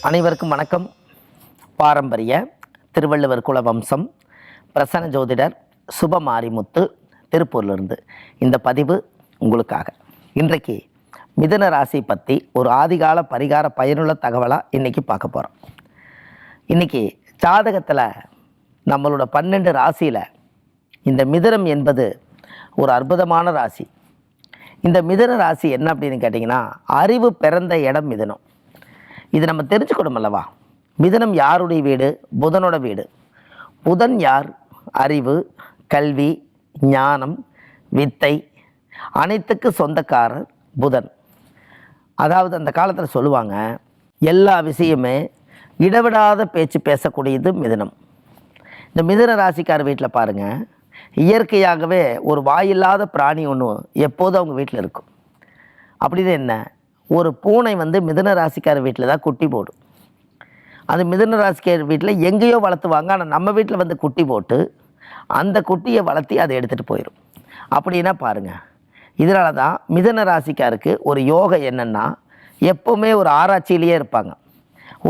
அனைவருக்கும் வணக்கம். பாரம்பரிய திருவள்ளுவர் குல வம்சம் பிரசன்ன ஜோதிடர் சுபமாரிமுத்து திருப்பூர்லேருந்து இந்த பதிவு உங்களுக்காக. இன்றைக்கு மிதுன ராசி பற்றி ஒரு ஆதிகால பரிகார பயனுள்ள தகவலாக இன்றைக்கி பார்க்க போகிறோம். இன்றைக்கி ஜாதகத்தில் நம்மளோட 12 ராசியில் இந்த மிதுனம் என்பது ஒரு அற்புதமான ராசி. இந்த மிதுன ராசி என்ன அப்படின்னு கேட்டிங்கன்னா, அறிவு பிறந்த இடம் மிதுனம். இது நம்ம தெரிஞ்சுக்கணும் அல்லவா? மிதுனம் யாருடைய வீடு? புதனோட வீடு. புதன் யார்? அறிவு, கல்வி, ஞானம், வித்தை அனைத்துக்கு சொந்தக்காரர் புதன். அதாவது அந்த காலத்தில் சொல்லுவாங்க, எல்லா விஷயமே இடவிடாத பேச்சு பேசக்கூடியது மிதுனம். இந்த மிதுன ராசிக்கார வீட்டில் பாருங்கள், இயற்கையாகவே ஒரு வாயில்லாத பிராணி ஒன்று எப்போதும் அவங்க வீட்டில் இருக்கும். அப்படின்னு என்ன, ஒரு பூனை மிதுன ராசிக்கார வீட்டில் தான் குட்டி போடும். அது மிதுன ராசிக்கார வீட்டில் எங்கேயோ வளர்த்துவாங்க, ஆனால் நம்ம வீட்டில் குட்டி போட்டு அந்த குட்டியை வளர்த்தி அதை எடுத்துகிட்டு போயிடும். அப்படின்னா பாருங்கள், இதனால தான் மிதுன ராசிக்காருக்கு ஒரு யோகம் என்னென்னா, எப்போவுமே ஒரு ஆராய்ச்சியிலேயே இருப்பாங்க,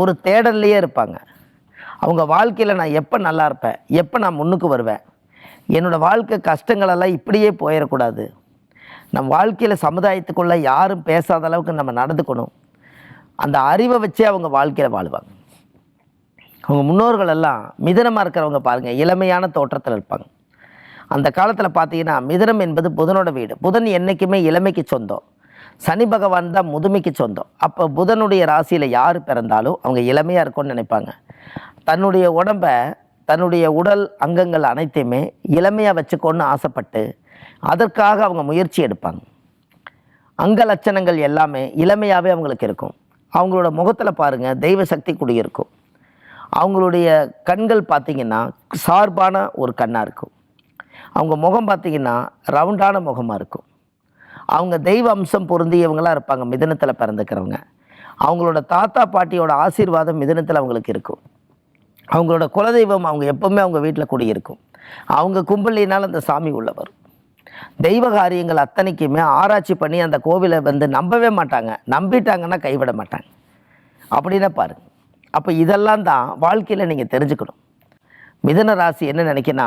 ஒரு தேடல்லையே இருப்பாங்க. அவங்க வாழ்க்கையில் நான் எப்போ நல்லா இருப்பேன், எப்போ நான் முன்னுக்கு வருவேன், என்னோடய வாழ்க்கை கஷ்டங்களெல்லாம் இப்படியே போயிடக்கூடாது, நம் வாழ்க்கையில் சமுதாயத்துக்குள்ளே யாரும் பேசாத அளவுக்கு நம்ம நடந்துக்கணும், அந்த அறிவை வச்சே அவங்க வாழ்க்கையில் வாழ்வாங்க. அவங்க முன்னோர்கள் எல்லாம் மிதுனமாக இருக்கிறவங்க பாருங்கள், இளமையான தோற்றத்தில் இருப்பாங்க. அந்த காலத்தில் பார்த்தீங்கன்னா, மிதுனம் என்பது புதனோட வீடு. புதன் என்றைக்குமே இளமைக்கு சொந்தம், சனி பகவான் தான் முதுமைக்கு சொந்தம். அப்போ புதனுடைய ராசியில் யார் பிறந்தாலும் அவங்க இளமையாக இருக்கும்னு நினைப்பாங்க. தன்னுடைய உடம்பை, தன்னுடைய உடல் அங்கங்கள் அனைத்தையுமே இளமையாக வச்சுக்கோன்னு ஆசைப்பட்டு அதற்காக அவங்க முயற்சி எடுப்பாங்க. அங்க லட்சணங்கள் எல்லாமே இளமையாகவே அவங்களுக்கு இருக்கும். அவங்களோட முகத்தில் பாருங்கள், தெய்வ சக்தி குடியிருக்கும். அவங்களுடைய கண்கள் பார்த்திங்கன்னா சார்பான ஒரு கண்ணாக இருக்கும். அவங்க முகம் பார்த்திங்கன்னா ரவுண்டான முகமாக இருக்கும். அவங்க தெய்வ அம்சம் பொருந்தியவங்களாக இருப்பாங்க மிதுனத்தில் பிறந்துக்கிறவங்க. அவங்களோட தாத்தா பாட்டியோட ஆசீர்வாதம் மிதுனத்தில் அவங்களுக்கு இருக்கும். அவங்களோட குலதெய்வம் அவங்க எப்போவுமே அவங்க வீட்டில் குடியிருக்கும். அவங்க கும்பலினால் அந்த சாமி உள்ள வரும். தெய்வ காரியங்கள் அத்தனைக்குமே ஆராய்ச்சி பண்ணி அந்த கோவிலை நம்பவே மாட்டாங்க, நம்பிட்டாங்கன்னா கைவிட மாட்டாங்க. அப்படின்னா பாருங்கள், அப்போ இதெல்லாம் தான் வாழ்க்கையில் நீங்கள் தெரிஞ்சுக்கணும். மிதுன ராசி என்ன நினைக்கினா,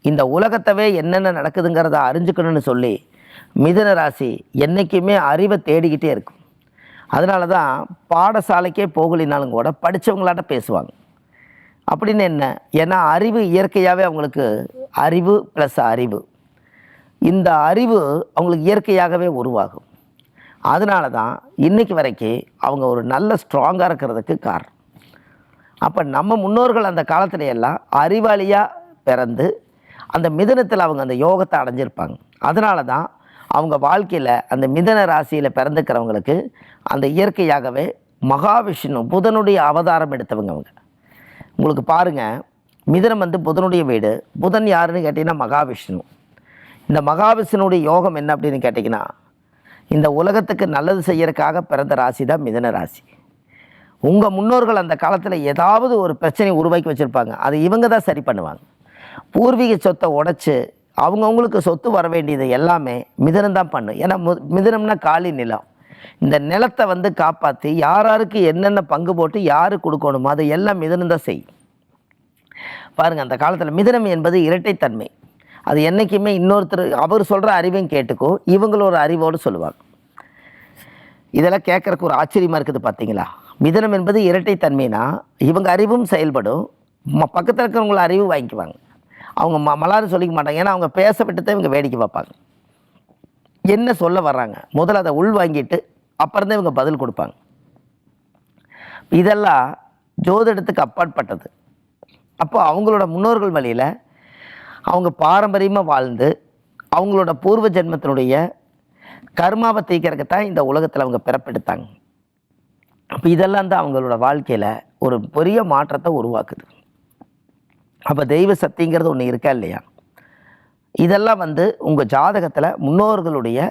இந்த உலகத்தவே என்னென்ன நடக்குதுங்கிறத அறிஞ்சுக்கணும்னு சொல்லி மிதுன ராசி என்றைக்குமே அறிவை தேடிக்கிட்டே இருக்கும். அதனால தான் பாடசாலைக்கே போகலினாலும் கூட படித்தவங்களாட்ட பேசுவாங்க. அப்படின்னு என்ன, ஏன்னா அறிவு இயற்கையாகவே அவங்களுக்கு, அறிவு ப்ளஸ் அறிவு, இந்த அறிவு அவங்களுக்கு இயற்கையாகவே உருவாகும். அதனால தான் இன்றைக்கி வரைக்கும் அவங்க ஒரு நல்ல ஸ்ட்ராங்காக இருக்கிறதுக்கு காரணம். அப்போ நம்ம முன்னோர்கள் அந்த காலத்துல எல்லாம் அறிவாளியாக பிறந்து அந்த மிதுனத்தில் அவங்க அந்த யோகத்தை அடைஞ்சிருப்பாங்க. அதனால தான் அவங்க வாழ்க்கையில் அந்த மிதுன ராசியில் பிறந்துக்கிறவங்களுக்கு அந்த இயற்கையாகவே மகாவிஷ்ணு புதனுடைய அவதாரம் எடுத்தவங்க அவங்க. உங்களுக்கு பாருங்கள், மிதுனம் புதனுடைய வீடு. புதன் யாருன்னு கேட்டிங்கன்னா மகாவிஷ்ணு. இந்த மகாவிஷ்ணுடைய யோகம் என்ன அப்படின்னு கேட்டிங்கன்னா, இந்த உலகத்துக்கு நல்லது செய்யறதுக்காக பிறந்த ராசி தான் மிதுன ராசி. உங்கள் முன்னோர்கள் அந்த காலத்தில் ஏதாவது ஒரு பிரச்சனை உருவாக்கி வச்சுருப்பாங்க, அது இவங்க தான் சரி பண்ணுவாங்க. பூர்வீக சொத்தை உடைச்சி அவங்கவுங்களுக்கு சொத்து வர வேண்டியது எல்லாமே மிதுனம் தான் பண்ணும். ஏன்னா மிதுனம்னா காலி நிலம். இந்த நிலத்தை காப்பாற்றி யாராருக்கு என்னென்ன பங்கு போட்டு யாரு கொடுக்கணுமோ அதை எல்லாம் மிதுனம் தான் செய்யும். பாருங்கள், அந்த காலத்தில் மிதுனம் என்பது இரட்டைத்தன்மை. அது என்றைக்குமே இன்னொருத்தர் அவர் சொல்கிற அறிவையும் கேட்டுக்கோ, இவங்களோட அறிவோடு சொல்லுவாங்க. இதெல்லாம் கேட்குறக்கு ஒரு ஆச்சரியமாக இருக்குது பார்த்தீங்களா? மிதுனம் என்பது இரட்டைத்தன்மைனா இவங்க அறிவும் செயல்படும், பக்கத்தில் இருக்கிறவங்கள அறிவு வாங்கிக்குவாங்க. அவங்க மலாரும் சொல்லிக்க மாட்டாங்க, ஏன்னா அவங்க பேச விட்டுதான் இவங்க வேடிக்கை பார்ப்பாங்க. என்ன சொல்ல வர்றாங்க முதல்ல அதை உள் வாங்கிட்டு அப்புறம்தான் இவங்க பதில் கொடுப்பாங்க. இதெல்லாம் ஜோதிடத்துக்கு அப்பாற்பட்டது. அப்போ அவங்களோட முன்னோர்கள் வழியில் அவங்க பாரம்பரியமாக வாழ்ந்து அவங்களோட பூர்வ ஜென்மத்தினுடைய கர்மாவை தீக்கிறதுக்கு தான் இந்த உலகத்தில் அவங்க பிறப்பெடுத்தாங்க. அப்போ இதெல்லாம் தான் அவங்களோட வாழ்க்கையில் ஒரு பெரிய மாற்றத்தை உருவாக்குது. அப்போ தெய்வ சக்திங்கிறது ஒன்று இருக்கா இல்லையா? இதெல்லாம் உங்கள் ஜாதகத்தில் முன்னோர்களுடைய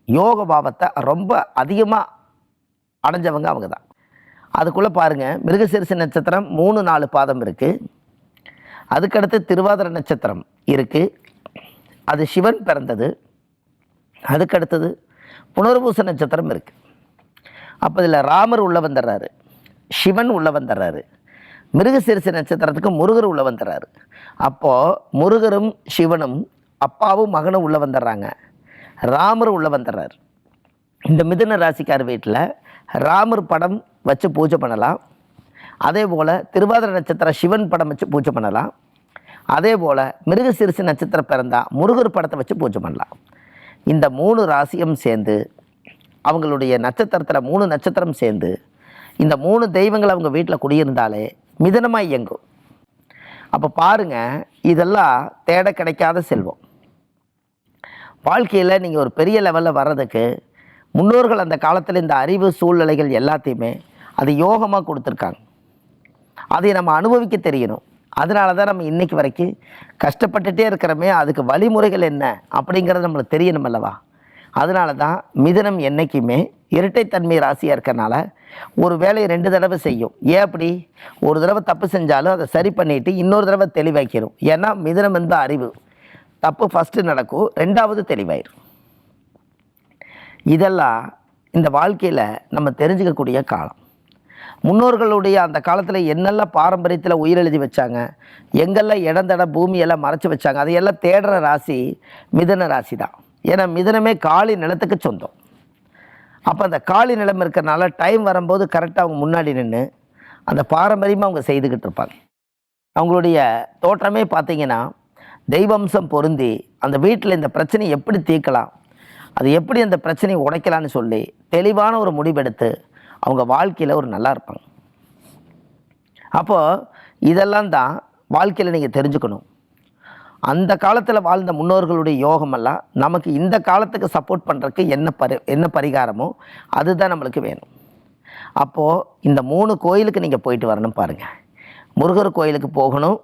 யோக பாவத்தை ரொம்ப அதிகமாக அடைஞ்சவங்க அவங்க தான். அதுக்குள்ளே பாருங்கள், மிருகசீரிஷ நட்சத்திரம் 3-4 பாதம் இருக்குது. அதுக்கடுத்து திருவாதிரை நட்சத்திரம் இருக்குது, அது சிவன் பிறந்தது. அதுக்கடுத்தது புனர்பூச நட்சத்திரம் இருக்குது. அப்போ இதில் ராமர் உள்ளே வந்துடுறாரு. சிவன் உள்ள வந்துடுறாரு. மிருகசீரிஷ நட்சத்திரத்துக்கு முருகர் உள்ள வந்துடுறாரு. அப்போது முருகரும் சிவனும் அப்பாவும் மகனும் உள்ள வந்துடுறாங்க. ராமர் உள்ள வந்துடுறாரு. இந்த மிதுன ராசிக்கார் வீட்டில் ராமர் படம் வச்சு பூஜை பண்ணலாம். அதே போல் திருவாதிரை நட்சத்திரம் சிவன் படம் வச்சு பூஜை பண்ணலாம். அதே போல் மிருகசீரிஷ நட்சத்திரம் பிறந்தால் முருகர் படத்தை வச்சு பூஜை பண்ணலாம். இந்த 3 ராசியும் சேர்ந்து அவங்களுடைய நட்சத்திரத்தில் 3 நட்சத்திரம் சேர்ந்து இந்த 3 தெய்வங்கள் அவங்க வீட்டில் குடியிருந்தாலே மிதனமாக இயங்கும். அப்போ பாருங்கள், இதெல்லாம் தேட கிடைக்காத செல்வம். வாழ்க்கையில் நீங்கள் ஒரு பெரிய லெவலில் வர்றதுக்கு முன்னோர்கள் அந்த காலத்தில் இந்த அறிவு சூழ்நிலைகள் எல்லாத்தையுமே அது யோகமாக கொடுத்துருக்காங்க. அதை நம்ம அனுபவிக்க தெரியணும். அதனால தான் நம்ம இன்றைக்கி வரைக்கும் கஷ்டப்பட்டுட்டே இருக்கிறோமே, அதுக்கு வழிமுறைகள் என்ன அப்படிங்கிறது நம்மளுக்கு தெரியணும் அல்லவா? அதனால தான் மிதுனம் என்றைக்குமே இரட்டைத்தன்மை ராசியாக இருக்கறனால ஒரு வேலையை 2 தடவை செய்யும். ஏன் அப்படி? ஒரு தடவை தப்பு செஞ்சாலும் அதை சரி பண்ணிவிட்டு இன்னொரு தடவை தெளிவாக்கிடும். ஏன்னா மிதுனம் என்பது அறிவு. தப்பு ஃபஸ்ட்டு நடக்கும், 2வது தெளிவாயிடும். இதெல்லாம் இந்த வாழ்க்கையில் நம்ம தெரிஞ்சுக்கக்கூடிய காலம். முன்னோர்களுடைய அந்த காலத்தில் என்னெல்லாம் பாரம்பரியத்தில் உயிரெழுதி வச்சாங்க, எங்கெல்லாம் இடந்தட பூமியெல்லாம் மறைச்சி வச்சாங்க, அதையெல்லாம் தேடுற ராசி மிதுன ராசி தான். ஏன்னா மிதுனமே காளி நிலத்துக்கு சொந்தம். அப்போ அந்த காளி நிலம் இருக்கிறனால டைம் வரும்போது கரெக்டாக அவங்க முன்னாடி நின்று அந்த பாரம்பரியமாக அவங்க செய்துக்கிட்டு இருப்பாங்க. அவங்களுடைய தோற்றமே பார்த்திங்கன்னா தெய்வம்சம் பொருந்தி அந்த வீட்டில் இந்த பிரச்சனையை எப்படி தீர்க்கலாம், அது எப்படி அந்த பிரச்சனையை உடைக்கலான்னு சொல்லி தெளிவான ஒரு முடிவெடுத்து அவங்க வாழ்க்கையில் ஒரு நல்லா இருப்பாங்க. அப்போது இதெல்லாம் தான் வாழ்க்கையில் நீங்கள் தெரிஞ்சுக்கணும். அந்த காலத்தில் வாழ்ந்த முன்னோர்களுடைய யோகமெல்லாம் நமக்கு இந்த காலத்துக்கு சப்போர்ட் பண்ணுறதுக்கு என்ன பரிகாரமோ அதுதான் நம்மளுக்கு வேணும். அப்போது இந்த 3 கோயிலுக்கு நீங்கள் போயிட்டு வரணும் பாருங்கள். முருகர் கோயிலுக்கு போகணும்,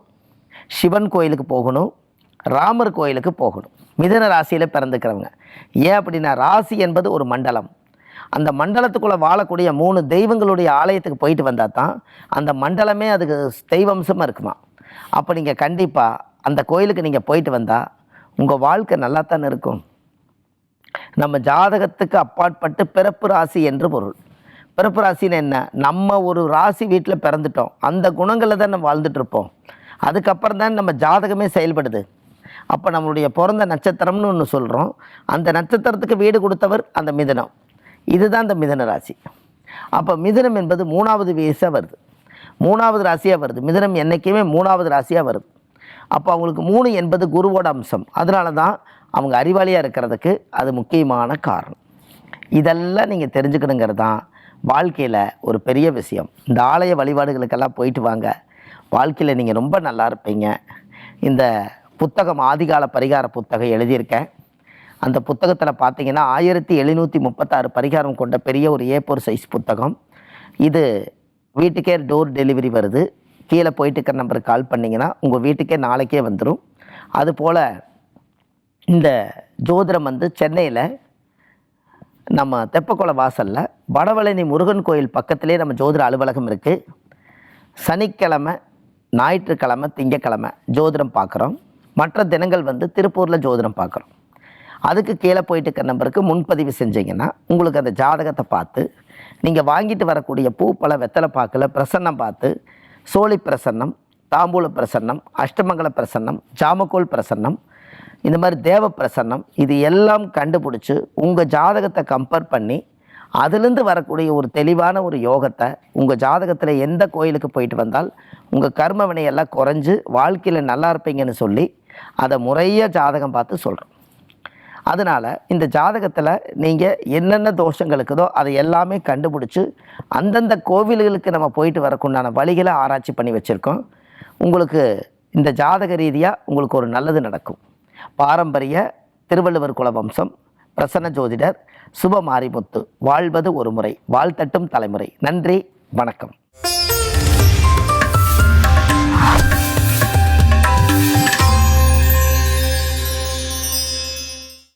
சிவன் கோயிலுக்கு போகணும், ராமர் கோயிலுக்கு போகணும். மிதுன ராசியில் பிறந்துக்கிறவங்க. ஏன் அப்படின்னா ராசி என்பது ஒரு மண்டலம். அந்த மண்டலத்துக்குள்ளே வாழக்கூடிய 3 தெய்வங்களுடைய ஆலயத்துக்கு போயிட்டு வந்தால் தான் அந்த மண்டலமே அதுக்கு தெய்வம்சமாக இருக்குமா. அப்போ நீங்கள் கண்டிப்பாக அந்த கோயிலுக்கு நீங்கள் போயிட்டு வந்தால் உங்கள் வாழ்க்கை நல்லா தானே இருக்கும். நம்ம ஜாதகத்துக்கு அப்பாற்பட்டு பிறப்பு ராசி என்று பொருள். பிறப்பு ராசின்னு என்ன? நம்ம ஒரு ராசி வீட்டில் பிறந்துட்டோம், அந்த குணங்களில் தான் நம்ம வாழ்ந்துட்டுருப்போம். அதுக்கப்புறம் தான் நம்ம ஜாதகமே செயல்படுது. அப்போ நம்மளுடைய பிறந்த நட்சத்திரம்னு ஒன்று சொல்கிறோம். அந்த நட்சத்திரத்துக்கு வீடு கொடுத்தவர் அந்த மிதுனம். இதுதான் இந்த மிதுன ராசி. அப்போ மிதுனம் என்பது 3வது வீசாக வருது, 3வது ராசியாக வருது. மிதுனம் என்றைக்குமே 3வது ராசியாக வருது. அப்போ அவங்களுக்கு 3 என்பது குருவோட அம்சம். அதனால தான் அவங்க அறிவாளியாக இருக்கிறதுக்கு அது முக்கியமான காரணம். இதெல்லாம் நீங்கள் தெரிஞ்சுக்கணுங்கிறது தான் வாழ்க்கையில் ஒரு பெரிய விஷயம். இந்த ஆலய வழிபாடுகளுக்கெல்லாம் போயிட்டு வாங்க, வாழ்க்கையில் நீங்கள் ரொம்ப நல்லா இருப்பீங்க. இந்த புத்தகம் ஆதிகால பரிகார புத்தகம் எழுதியிருக்கேன். அந்த புத்தகத்தில் பார்த்தீங்கன்னா 1736 பரிகாரம் கொண்ட பெரிய ஒரு A4 சைஸ் புத்தகம். இது வீட்டுக்கே டோர் டெலிவரி வருது. கீழே போயிட்டு இருக்கிற நம்பருக்கு கால் பண்ணிங்கன்னா உங்கள் வீட்டுக்கே நாளைக்கே வந்துடும். அதுபோல் இந்த ஜோதிடம் சென்னையில் நம்ம தெப்பக்குளம் வாசலில் வடபழனி முருகன் கோயில் பக்கத்திலே நம்ம ஜோதிட அலுவலகம் இருக்குது. சனிக்கிழமை, ஞாயிற்றுக்கிழமை, திங்கக்கிழமை ஜோதிடம் பார்க்குறோம். மற்ற தினங்கள் திருப்பூரில் ஜோதிடம் பார்க்குறோம். அதுக்கு கீழே போயிட்டு இருக்கிற நம்பருக்கு முன்பதிவு செஞ்சீங்கன்னா உங்களுக்கு அந்த ஜாதகத்தை பார்த்து நீங்கள் வாங்கிட்டு வரக்கூடிய பூ பழ வெத்தலை பாக்கில் பிரசன்னம் பார்த்து சோழி பிரசன்னம், தாம்பூல பிரசன்னம், அஷ்டமங்கல பிரசன்னம், ஜாமக்கோல் பிரசன்னம், இந்த மாதிரி தேவ பிரசன்னம், இது எல்லாம் கண்டுபிடிச்சி உங்கள் ஜாதகத்தை கம்பேர் பண்ணி அதுலேருந்து வரக்கூடிய ஒரு தெளிவான ஒரு யோகத்தை உங்கள் ஜாதகத்தில் எந்த கோயிலுக்கு போயிட்டு வந்தால் உங்கள் கர்ம வினையெல்லாம் குறைஞ்சு வாழ்க்கையில் நல்லா இருப்பீங்கன்னு சொல்லி அதை முறையாக ஜாதகம் பார்த்து சொல்கிறோம். அதனால் இந்த ஜாதகத்தில் நீங்கள் என்னென்ன தோஷங்கள் இருக்குதோ அதை எல்லாமே கண்டுபிடிச்சி அந்தந்த கோவில்களுக்கு நம்ம போயிட்டு வரக்குண்டான வழிகளை ஆராய்ச்சி பண்ணி வச்சுருக்கோம். உங்களுக்கு இந்த ஜாதக ரீதியாக உங்களுக்கு ஒரு நல்லது நடக்கும். பாரம்பரிய திருவள்ளுவர் குல வம்சம், பிரசன்ன ஜோதிடர் சுப மாரிமுத்து. வாழ்வது ஒரு முறை, வாழ்த்தட்டும் தலைமுறை. நன்றி, வணக்கம்.